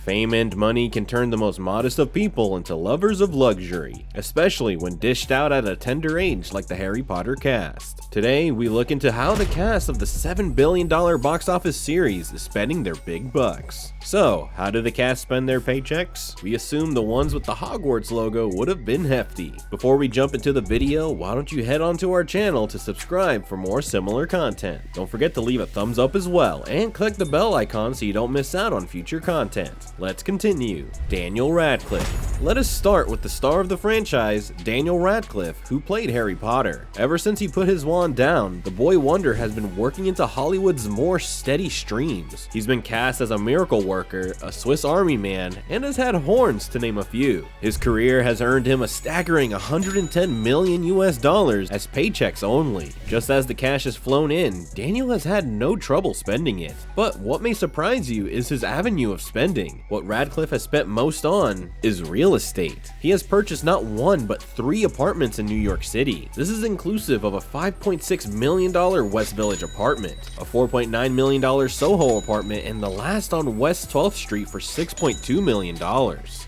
Fame and money can turn the most modest of people into lovers of luxury, especially when dished out at a tender age like the Harry Potter cast. Today, we look into how the cast of the $7 billion box office series is spending their big bucks. So, how do the cast spend their paychecks? We assume the ones with the Hogwarts logo would have been hefty. Before we jump into the video, why don't you head onto our channel to subscribe for more similar content. Don't forget to leave a thumbs up as well, and click the bell icon so you don't miss out on future content. Let's continue. Daniel Radcliffe. Let us start with the star of the franchise, Daniel Radcliffe, who played Harry Potter. Ever since he put his wand down, the boy wonder has been working into Hollywood's more steady streams. He's been cast as a miracle worker, a Swiss Army man, and has had horns to name a few. His career has earned him a staggering $110 million as paychecks only. Just as the cash has flown in, Daniel has had no trouble spending it. But what may surprise you is his avenue of spending. What Radcliffe has spent most on is real estate. He has purchased not one but 3 apartments in New York City. This is inclusive of a $5.6 million West Village apartment, a $4.9 million Soho apartment, and the last on West 12th Street for $6.2 million.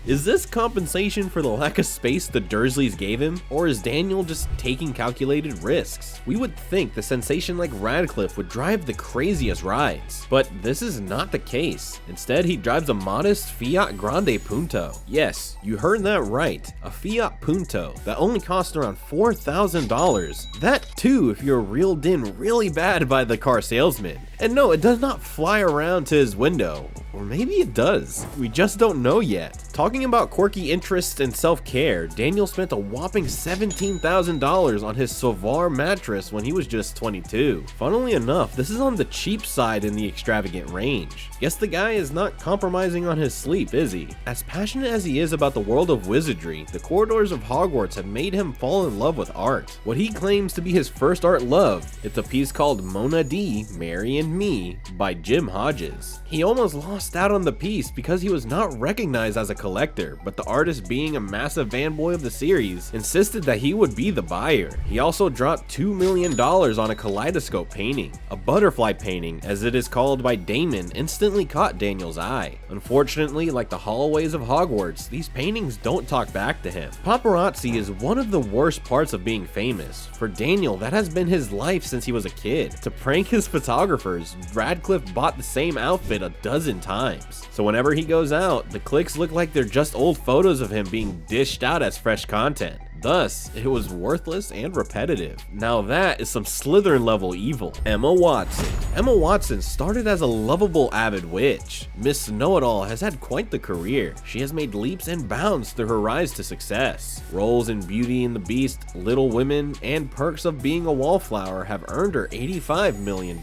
Is this compensation for the lack of space the Dursleys gave him, or is Daniel just taking calculated risks? We would think the sensation like Radcliffe would drive the craziest rides, but this is not the case. Instead, he drives a modest Fiat Grande Punto. Yes, you heard that right, a Fiat Punto that only costs around $4,000. That too if you're reeled in really bad by the car salesman. And no, it does not fly around to his window. Or maybe it does. We just don't know yet. Talking about quirky interests and self-care, Daniel spent a whopping $17,000 on his Sauveur mattress when he was just 22. Funnily enough, this is on the cheap side in the extravagant range. Guess the guy is not compromising on his sleep, is he? As passionate as he is about the world of wizardry, the corridors of Hogwarts have made him fall in love with art. What he claims to be his first art love, it's a piece called Mona D, Mary and Me by Jim Hodges. He almost lost out on the piece because he was not recognized as a collector, but the artist, being a massive fanboy of the series, insisted that he would be the buyer. He also dropped $2 million on a kaleidoscope painting. A butterfly painting, as it is called by Damon, instantly caught Daniel's eye. Unfortunately, like the hallways of Hogwarts, these paintings don't talk back to him. Paparazzi is one of the worst parts of being famous. For Daniel, that has been his life since he was a kid. To prank his photographers, Radcliffe bought the same outfit a dozen times. So whenever he goes out, the cliques look like they're just old photos of him being dished out as fresh content. Thus, it was worthless and repetitive. Now that is some Slytherin level evil. Emma Watson. Emma Watson started as a lovable avid witch. Miss Know-It-All has had quite the career. She has made leaps and bounds through her rise to success. Roles in Beauty and the Beast, Little Women, and Perks of Being a Wallflower have earned her $85 million.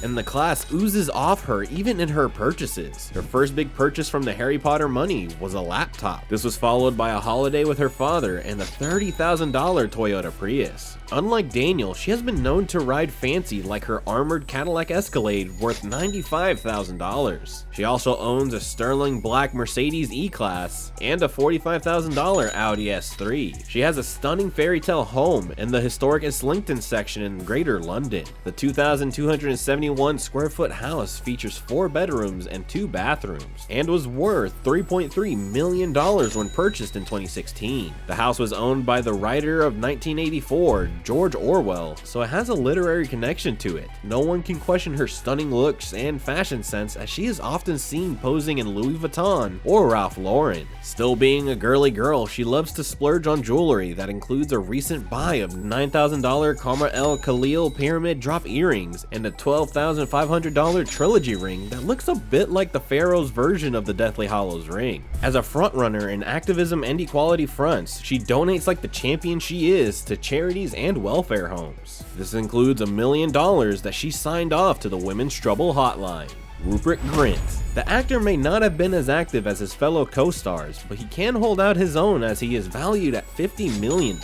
And the class oozes off her even in her purchases. Her first big purchase from the Harry Potter money was a laptop. This was followed by a holiday with her father and the $30,000 Toyota Prius. Unlike Daniel, she has been known to ride fancy, like her armored Cadillac Escalade worth $95,000. She also owns a sterling black Mercedes E-Class and a $45,000 Audi S3. She has a stunning fairy tale home in the historic Islington section in Greater London. The 2,271 square foot house features 4 bedrooms and 2 bathrooms and was worth $3.3 million when purchased in 2016. The house was owned by the writer of 1984, George Orwell, so it has a literary connection to it. No one can question her stunning looks and fashion sense, as she is often seen posing in Louis Vuitton or Ralph Lauren. Still being a girly girl, she loves to splurge on jewelry that includes a recent buy of $9,000 Karma El Khalil pyramid drop earrings and a $12,500 trilogy ring that looks a bit like the Pharaoh's version of the Deathly Hallows ring. As a frontrunner in activism and equality fronts, she donates like the champion she is to charities and welfare homes. This includes $1 million that she signed off to the Women's Trouble Hotline. Rupert Grint. The actor may not have been as active as his fellow co-stars, but he can hold out his own as he is valued at $50 million.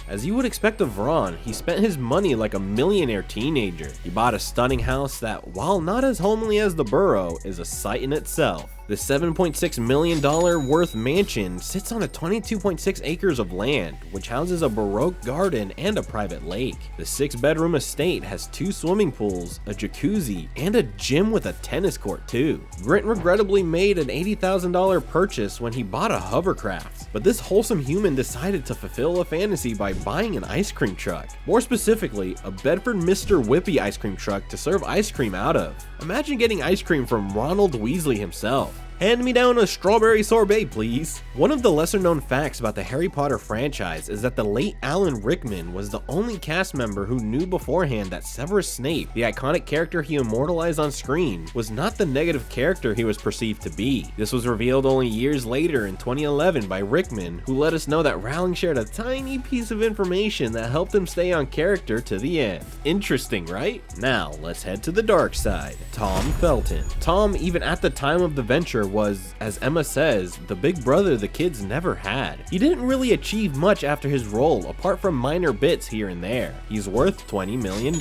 As you would expect of Ron, he spent his money like a millionaire teenager. He bought a stunning house that, while not as homely as the Burrow, is a sight in itself. The $7.6 million worth mansion sits on a 22.6 acres of land, which houses a Baroque garden and a private lake. The 6-bedroom estate has 2 swimming pools, a jacuzzi, and a gym with a tennis court too. Grint regrettably made an $80,000 purchase when he bought a hovercraft, but this wholesome human decided to fulfill a fantasy by buying an ice cream truck. More specifically, a Bedford Mr. Whippy ice cream truck to serve ice cream out of. Imagine getting ice cream from Ronald Weasley himself. Hand me down a strawberry sorbet, please. One of the lesser known facts about the Harry Potter franchise is that the late Alan Rickman was the only cast member who knew beforehand that Severus Snape, the iconic character he immortalized on screen, was not the negative character he was perceived to be. This was revealed only years later in 2011 by Rickman, who let us know that Rowling shared a tiny piece of information that helped him stay on character to the end. Interesting, right? Now, let's head to the dark side. Tom Felton. Tom, even at the time of the venture, was, as Emma says, the big brother the kids never had. He didn't really achieve much after his role, apart from minor bits here and there. He's worth $20 million.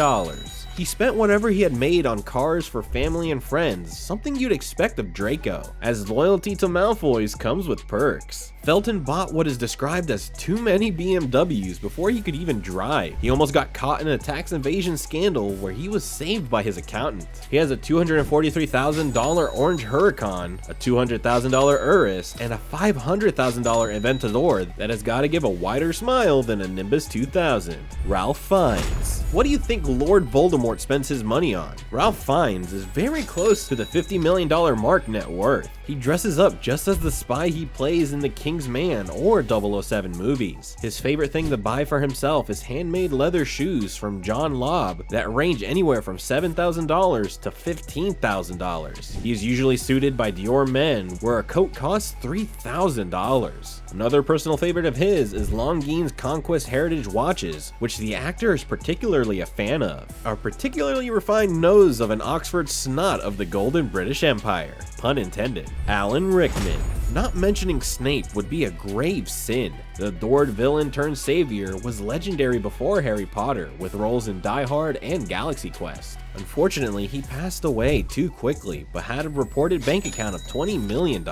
He spent whatever he had made on cars for family and friends, something you'd expect of Draco, as loyalty to Malfoys comes with perks. Felton bought what is described as too many BMWs before he could even drive. He almost got caught in a tax evasion scandal where he was saved by his accountant. He has a $243,000 Orange Huracan, a $200,000 Urus, and a $500,000 Aventador that has got to give a wider smile than a Nimbus 2000. Ralph Fiennes. What do you think Lord Voldemort spends his money on? Ralph Fiennes is very close to the $50 million mark net worth. He dresses up just as the spy he plays in the King's Man or 007 movies. His favorite thing to buy for himself is handmade leather shoes from John Lobb that range anywhere from $7,000 to $15,000. He is usually suited by Dior Men, where a coat costs $3,000. Another personal favorite of his is Longines Conquest Heritage watches, which the actor is particularly a fan of. A particularly refined nose of an Oxford snot of the Golden British Empire. Pun intended. Alan Rickman. Not mentioning Snape would be a grave sin. The adored villain turned savior was legendary before Harry Potter, with roles in Die Hard and Galaxy Quest. Unfortunately, he passed away too quickly, but had a reported bank account of $20 million.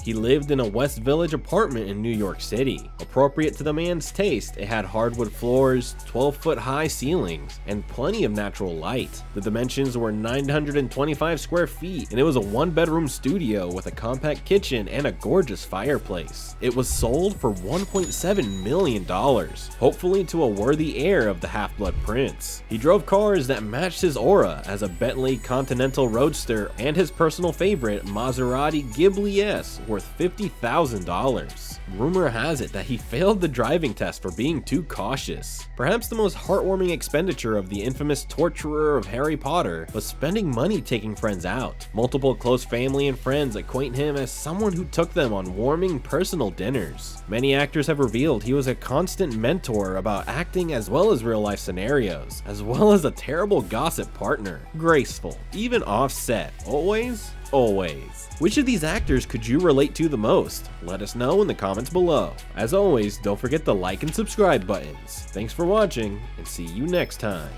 He lived in a West Village apartment in New York City. Appropriate to the man's taste, it had hardwood floors, 12-foot high ceilings, and plenty of natural light. The dimensions were 925 square feet, and it was a one-bedroom studio with a compact kitchen and a gorgeous fireplace. It was sold for $1.7 million, hopefully to a worthy heir of the Half-Blood Prince. He drove cars that matched his aura as a Bentley Continental Roadster and his personal favorite Maserati Ghibli S, worth $50,000. Rumor has it that he failed the driving test for being too cautious. Perhaps the most heartwarming expenditure of the infamous torturer of Harry Potter was spending money taking friends out. Multiple close family and friends acquaint him as someone who took them on warming personal dinners. Many actors have revealed he was a constant mentor about acting as well as real life scenarios, as well as a terrible gossip partner. Graceful, even offset, always. Which of these actors could you relate to the most? Let us know in the comments below. As always, don't forget the like and subscribe buttons. Thanks for watching, and see you next time.